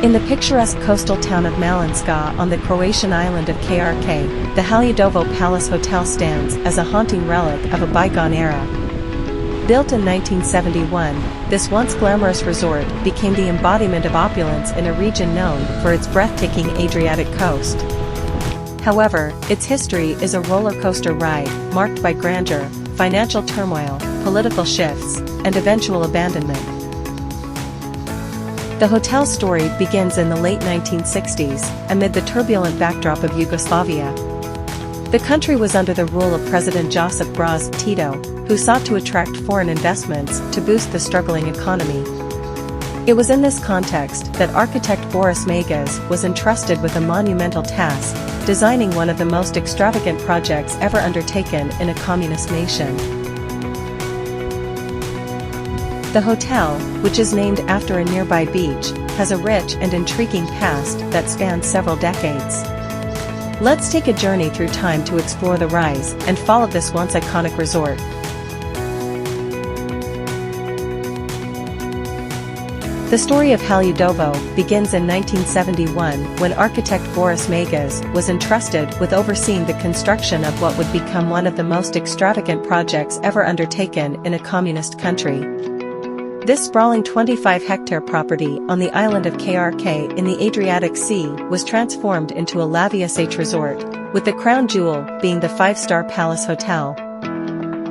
In the picturesque coastal town of Malinska on the Croatian island of KRK, the Haludovo Palace Hotel stands as a haunting relic of a bygone era. Built in 1971, this once glamorous resort became the embodiment of opulence in a region known for its breathtaking Adriatic coast. However, its history is a roller coaster ride, marked by grandeur, financial turmoil, political shifts, and eventual abandonment. The hotel's story begins in the late 1960s, amid the turbulent backdrop of Yugoslavia. The country was under the rule of President Josip Broz Tito, who sought to attract foreign investments to boost the struggling economy. It was in this context that architect Boris Megas was entrusted with a monumental task, designing one of the most extravagant projects ever undertaken in a communist nation. The hotel, which is named after a nearby beach, has a rich and intriguing past that spans several decades. Let's take a journey through time to explore the rise and fall of this once iconic resort. The story of Haludovo begins in 1971 when architect Boris Megas was entrusted with overseeing the construction of what would become one of the most extravagant projects ever undertaken in a communist country. This sprawling 25-hectare property on the island of KRK in the Adriatic Sea was transformed into a lavish resort, with the crown jewel being the five-star Palace Hotel.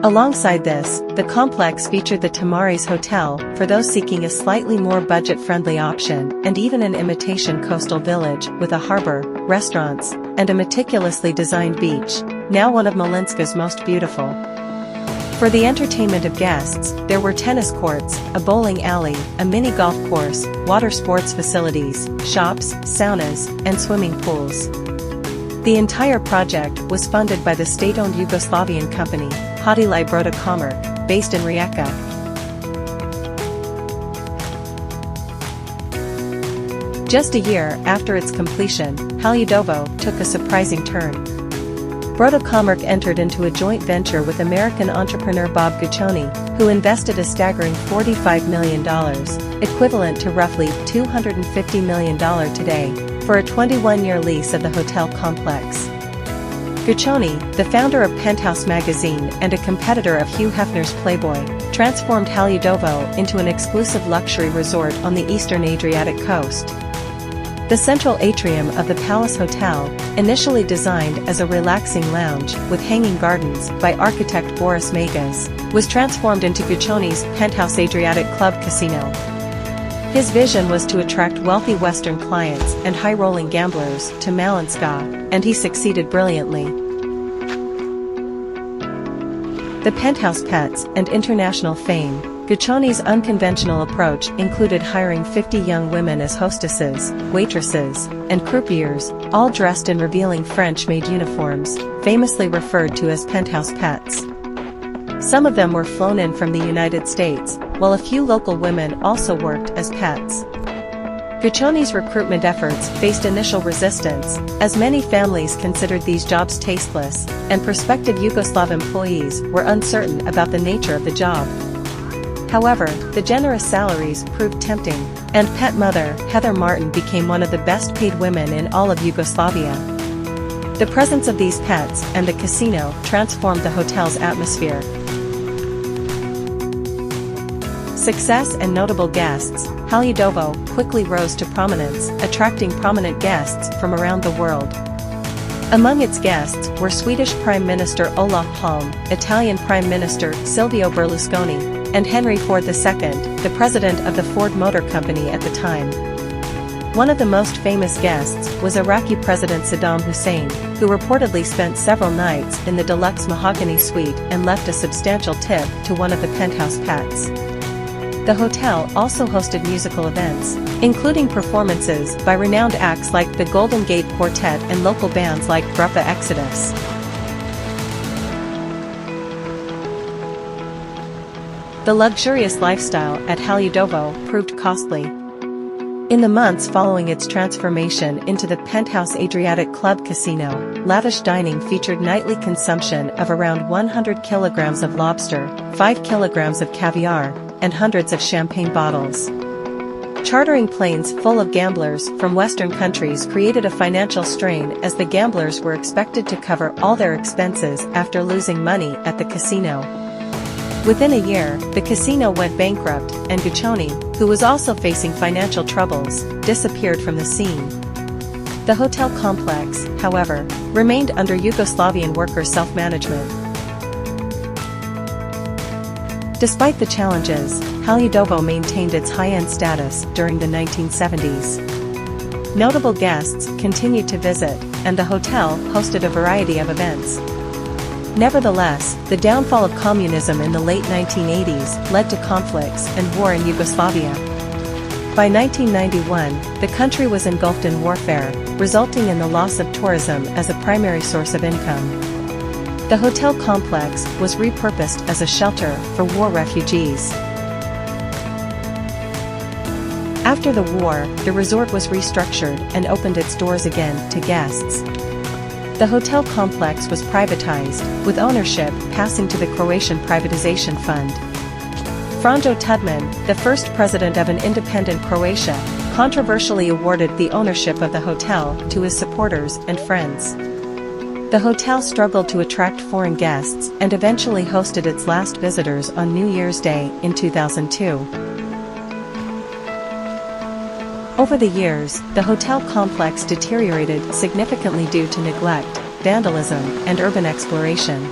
Alongside this, the complex featured the Demise Hotel for those seeking a slightly more budget-friendly option, and even an imitation coastal village with a harbor, restaurants, and a meticulously designed beach, now one of Malinska's most beautiful. For the entertainment of guests, there were tennis courts, a bowling alley, a mini golf course, water sports facilities, shops, saunas, and swimming pools. The entire project was funded by the state-owned Yugoslavian company, Hotel Haludovo, based in Rijeka. Just a year after its completion, Haludovo took a surprising turn. Haludovo entered into a joint venture with American entrepreneur Bob Guccione, who invested a staggering $45 million, equivalent to roughly $250 million today, for a 21-year lease of the hotel complex. Guccione, the founder of Penthouse magazine and a competitor of Hugh Hefner's Playboy, transformed Haludovo into an exclusive luxury resort on the eastern Adriatic coast. The central atrium of the Palace Hotel, initially designed as a relaxing lounge with hanging gardens by architect Boris Megas, was transformed into Guccione's Penthouse Adriatic Club Casino. His vision was to attract wealthy Western clients and high-rolling gamblers to Malinska, and he succeeded brilliantly. The penthouse pets and international fame, Guccione's unconventional approach included hiring 50 young women as hostesses, waitresses, and croupiers, all dressed in revealing French-made uniforms, famously referred to as penthouse pets. Some of them were flown in from the United States, while a few local women also worked as pets. Guccione's recruitment efforts faced initial resistance, as many families considered these jobs tasteless, and prospective Yugoslav employees were uncertain about the nature of the job. However, the generous salaries proved tempting, and pet mother Heather Martin became one of the best-paid women in all of Yugoslavia. The presence of these pets and the casino transformed the hotel's atmosphere. Success and notable guests, Haludovo quickly rose to prominence, attracting prominent guests from around the world. Among its guests were Swedish Prime Minister Olof Palme, Italian Prime Minister Silvio Berlusconi, and Henry Ford II, the president of the Ford Motor Company at the time. One of the most famous guests was Iraqi President Saddam Hussein, who reportedly spent several nights in the deluxe mahogany suite and left a substantial tip to one of the penthouse pets. The hotel also hosted musical events, including performances by renowned acts like the Golden Gate Quartet and local bands like Grupa Exodus. The luxurious lifestyle at Haludovo proved costly. In the months following its transformation into the Penthouse Adriatic Club Casino, lavish dining featured nightly consumption of around 100 kilograms of lobster, 5 kilograms of caviar, and hundreds of champagne bottles. Chartering planes full of gamblers from Western countries created a financial strain as the gamblers were expected to cover all their expenses after losing money at the casino. Within a year, the casino went bankrupt, and Guccione, who was also facing financial troubles, disappeared from the scene. The hotel complex, however, remained under Yugoslavian worker self-management. Despite the challenges, Haludovo maintained its high-end status during the 1970s. Notable guests continued to visit, and the hotel hosted a variety of events. Nevertheless, the downfall of communism in the late 1980s led to conflicts and war in Yugoslavia. By 1991, the country was engulfed in warfare, resulting in the loss of tourism as a primary source of income. The hotel complex was repurposed as a shelter for war refugees. After the war, the resort was restructured and opened its doors again to guests. The hotel complex was privatized, with ownership passing to the Croatian Privatization Fund. Franjo Tudman, the first president of an independent Croatia, controversially awarded the ownership of the hotel to his supporters and friends. The hotel struggled to attract foreign guests and eventually hosted its last visitors on New Year's Day in 2002. Over the years, the hotel complex deteriorated significantly due to neglect, vandalism, and urban exploration.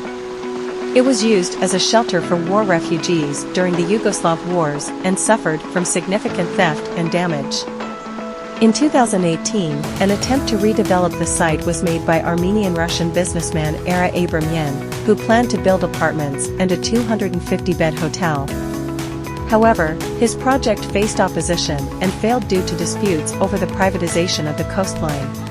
It was used as a shelter for war refugees during the Yugoslav wars and suffered from significant theft and damage. In 2018, an attempt to redevelop the site was made by Armenian-Russian businessman Era Abramyan, who planned to build apartments and a 250-bed hotel. However, his project faced opposition and failed due to disputes over the privatization of the coastline.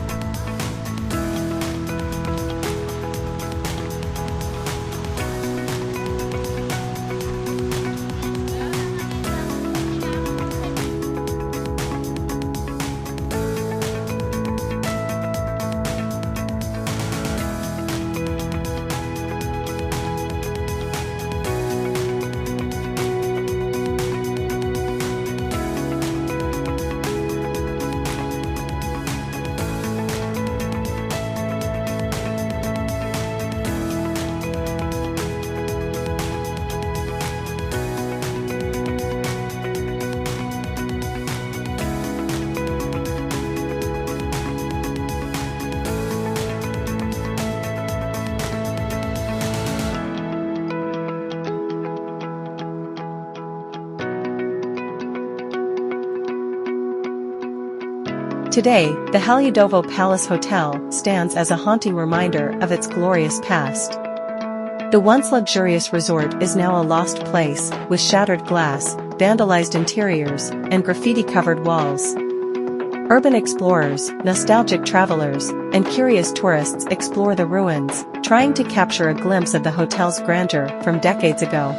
Today, the Haludovo Palace Hotel stands as a haunting reminder of its glorious past. The once luxurious resort is now a lost place, with shattered glass, vandalized interiors, and graffiti-covered walls. Urban explorers, nostalgic travelers, and curious tourists explore the ruins, trying to capture a glimpse of the hotel's grandeur from decades ago.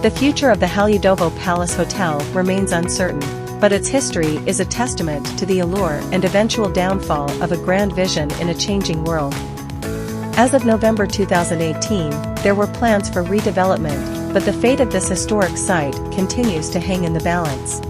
The future of the Haludovo Palace Hotel remains uncertain, but its history is a testament to the allure and eventual downfall of a grand vision in a changing world. As of November 2018, there were plans for redevelopment, but the fate of this historic site continues to hang in the balance.